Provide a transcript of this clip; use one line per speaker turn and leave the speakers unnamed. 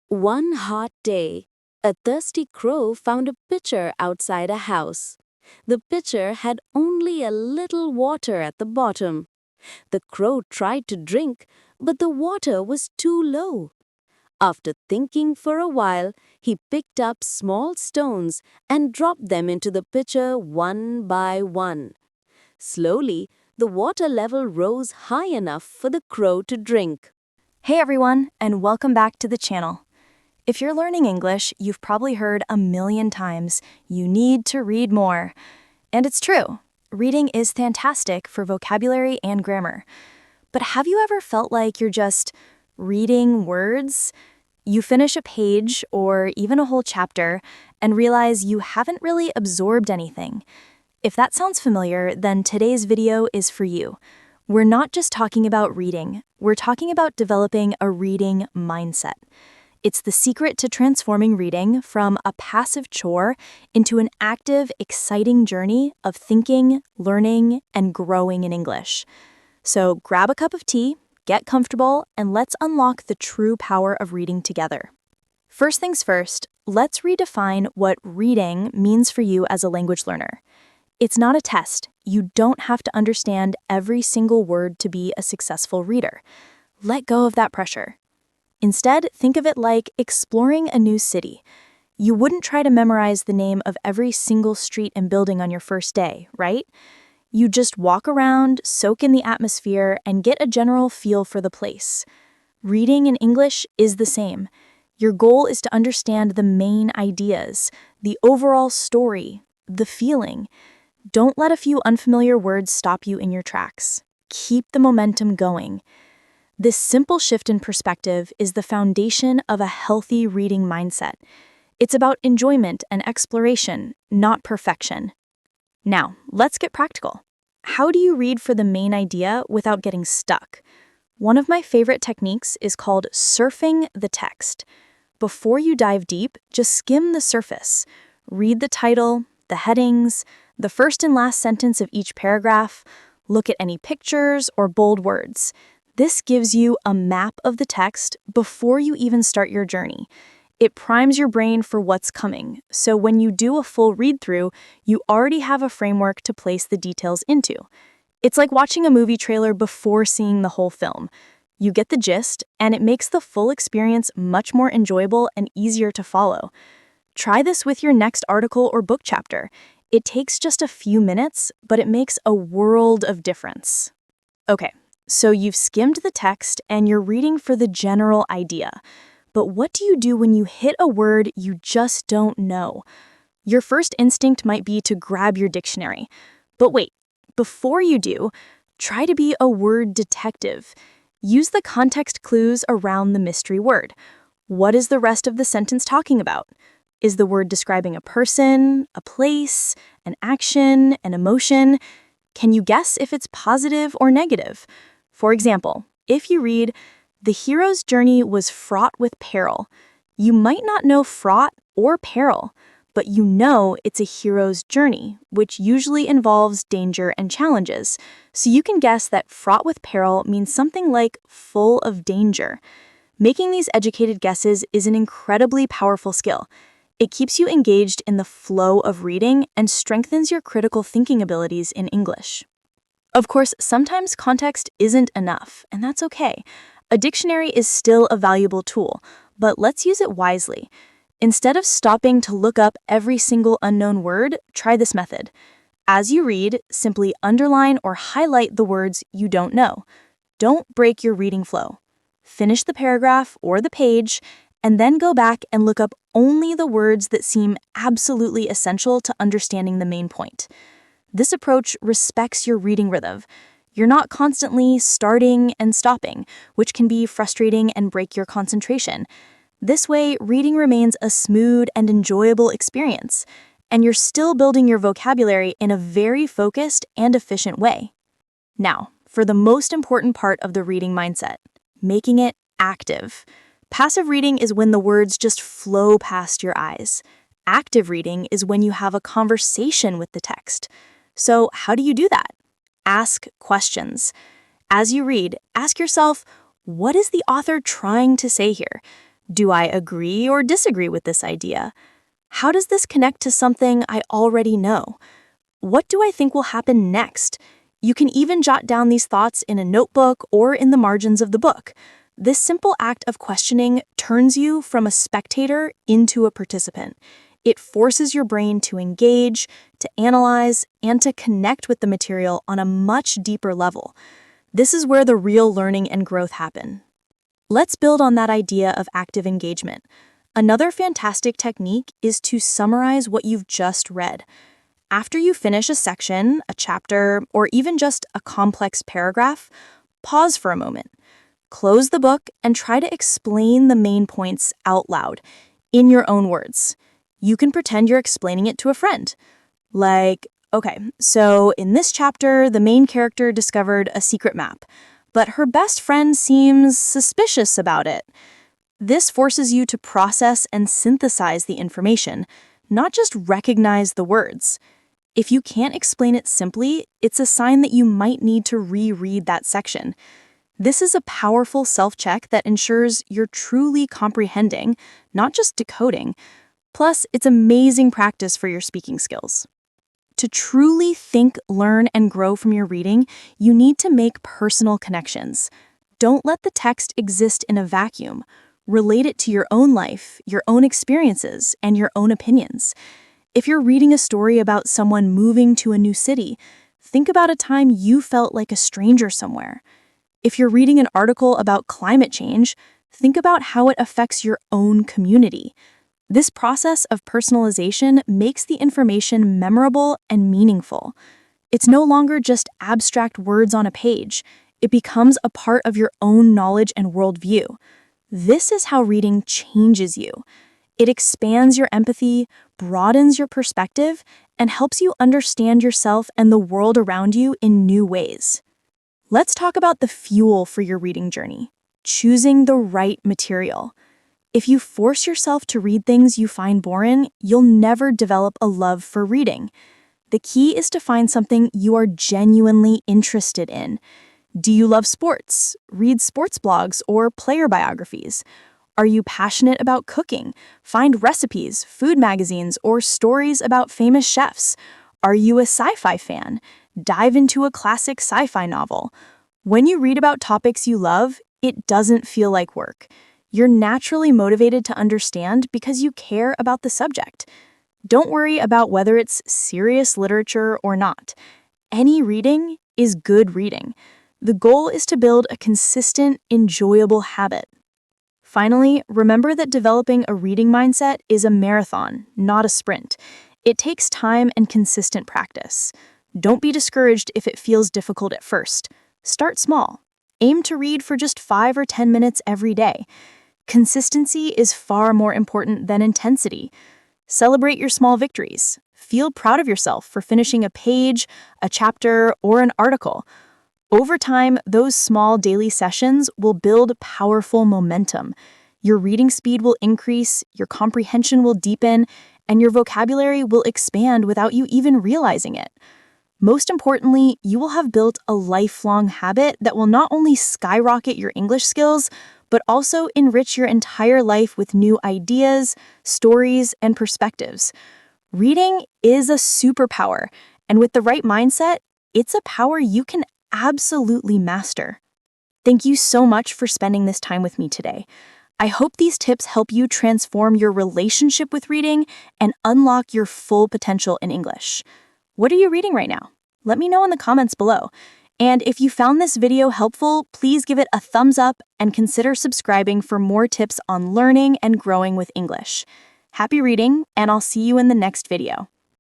One hot day, a thirsty crow found a pitcher outside a house. The pitcher had only a little water at the bottom. The crow tried to drink, but the water was too low. After thinking for a while, he picked up small stones and dropped them into the pitcher one by one. Slowly, the water level rose high enough for the crow to drink.
Hey everyone, and welcome back to the channel. If you're learning English, you've probably heard a million times, you need to read more. And it's true. Reading is fantastic for vocabulary and grammar. But have you ever felt like you're just reading words? You finish a page or even a whole chapter and realize you haven't really absorbed anything. If that sounds familiar, then today's video is for you. We're not just talking about reading, we're talking about developing a reading mindset. It's the secret to transforming reading from a passive chore into an active, exciting journey of thinking, learning, and growing in English. So grab a cup of tea, get comfortable, and let's unlock the true power of reading together. First things first, let's redefine what reading means for you as a language learner. It's not a test. You don't have to understand every single word to be a successful reader. Let go of that pressure. Instead, think of it like exploring a new city. You wouldn't try to memorize the name of every single street and building on your first day, right? You just walk around, soak in the atmosphere, and get a general feel for the place. Reading in English is the same. Your goal is to understand the main ideas, the overall story, the feeling. Don't let a few unfamiliar words stop you in your tracks. Keep the momentum going. This simple shift in perspective is the foundation of a healthy reading mindset. It's about enjoyment and exploration, not perfection. Now, let's get practical. How do you read for the main idea without getting stuck? One of my favorite techniques is called surfing the text. Before you dive deep, just skim the surface. Read the title, the headings, the first and last sentence of each paragraph. Look at any pictures or bold words. This gives you a map of the text before you even start your journey. It primes your brain for what's coming, so when you do a full read-through, you already have a framework to place the details into. It's like watching a movie trailer before seeing the whole film. You get the gist, and it makes the full experience much more enjoyable and easier to follow. Try this with your next article or book chapter. It takes just a few minutes, but it makes a world of difference. Okay. So you've skimmed the text and you're reading for the general idea. But what do you do when you hit a word you just don't know? Your first instinct might be to grab your dictionary. But wait, before you do, try to be a word detective. Use the context clues around the mystery word. What is the rest of the sentence talking about? Is the word describing a person, a place, an action, an emotion? Can you guess if it's positive or negative? For example, if you read, "The hero's journey was fraught with peril," you might not know fraught or peril, but you know it's a hero's journey, which usually involves danger and challenges. So you can guess that fraught with peril means something like full of danger. Making these educated guesses is an incredibly powerful skill. It keeps you engaged in the flow of reading and strengthens your critical thinking abilities in English. Of course, sometimes context isn't enough, and that's okay. A dictionary is still a valuable tool, but let's use it wisely. Instead of stopping to look up every single unknown word, try this method. As you read, simply underline or highlight the words you don't know. Don't break your reading flow. Finish the paragraph or the page, and then go back and look up only the words that seem absolutely essential to understanding the main point. This approach respects your reading rhythm. You're not constantly starting and stopping, which can be frustrating and break your concentration. This way, reading remains a smooth and enjoyable experience, and you're still building your vocabulary in a very focused and efficient way. Now, for the most important part of the reading mindset, making it active. Passive reading is when the words just flow past your eyes. Active reading is when you have a conversation with the text. So how do you do that? Ask questions. As you read, ask yourself, what is the author trying to say here? Do I agree or disagree with this idea? How does this connect to something I already know? What do I think will happen next? You can even jot down these thoughts in a notebook or in the margins of the book. This simple act of questioning turns you from a spectator into a participant. It forces your brain to engage, to analyze, and to connect with the material on a much deeper level. This is where the real learning and growth happen. Let's build on that idea of active engagement. Another fantastic technique is to summarize what you've just read. After you finish a section, a chapter, or even just a complex paragraph, pause for a moment. Close the book and try to explain the main points out loud, in your own words. You can pretend you're explaining it to a friend. Like, okay, so in this chapter, the main character discovered a secret map, but her best friend seems suspicious about it. This forces you to process and synthesize the information, not just recognize the words. If you can't explain it simply, it's a sign that you might need to reread that section. This is a powerful self-check that ensures you're truly comprehending, not just decoding. Plus, it's amazing practice for your speaking skills. To truly think, learn, and grow from your reading, you need to make personal connections. Don't let the text exist in a vacuum. Relate it to your own life, your own experiences, and your own opinions. If you're reading a story about someone moving to a new city, think about a time you felt like a stranger somewhere. If you're reading an article about climate change, think about how it affects your own community. This process of personalization makes the information memorable and meaningful. It's no longer just abstract words on a page. It becomes a part of your own knowledge and worldview. This is how reading changes you. It expands your empathy, broadens your perspective, and helps you understand yourself and the world around you in new ways. Let's talk about the fuel for your reading journey: choosing the right material. If you force yourself to read things you find boring, you'll never develop a love for reading. The key is to find something you are genuinely interested in. Do you love sports? Read sports blogs or player biographies. Are you passionate about cooking? Find recipes, food magazines, or stories about famous chefs. Are you a sci-fi fan? Dive into a classic sci-fi novel. When you read about topics you love, it doesn't feel like work. You're naturally motivated to understand because you care about the subject. Don't worry about whether it's serious literature or not. Any reading is good reading. The goal is to build a consistent, enjoyable habit. Finally, remember that developing a reading mindset is a marathon, not a sprint. It takes time and consistent practice. Don't be discouraged if it feels difficult at first. Start small. Aim to read for just 5 or 10 minutes every day. Consistency is far more important than intensity. Celebrate your small victories. Feel proud of yourself for finishing a page, a chapter, or an article. Over time, those small daily sessions will build powerful momentum. Your reading speed will increase, your comprehension will deepen, and your vocabulary will expand without you even realizing it. Most importantly, you will have built a lifelong habit that will not only skyrocket your English skills, but also enrich your entire life with new ideas, stories, and perspectives. Reading is a superpower, and with the right mindset, it's a power you can absolutely master. Thank you so much for spending this time with me today. I hope these tips help you transform your relationship with reading and unlock your full potential in English. What are you reading right now? Let me know in the comments below. And if you found this video helpful, please give it a thumbs up and consider subscribing for more tips on learning and growing with English. Happy reading, and I'll see you in the next video.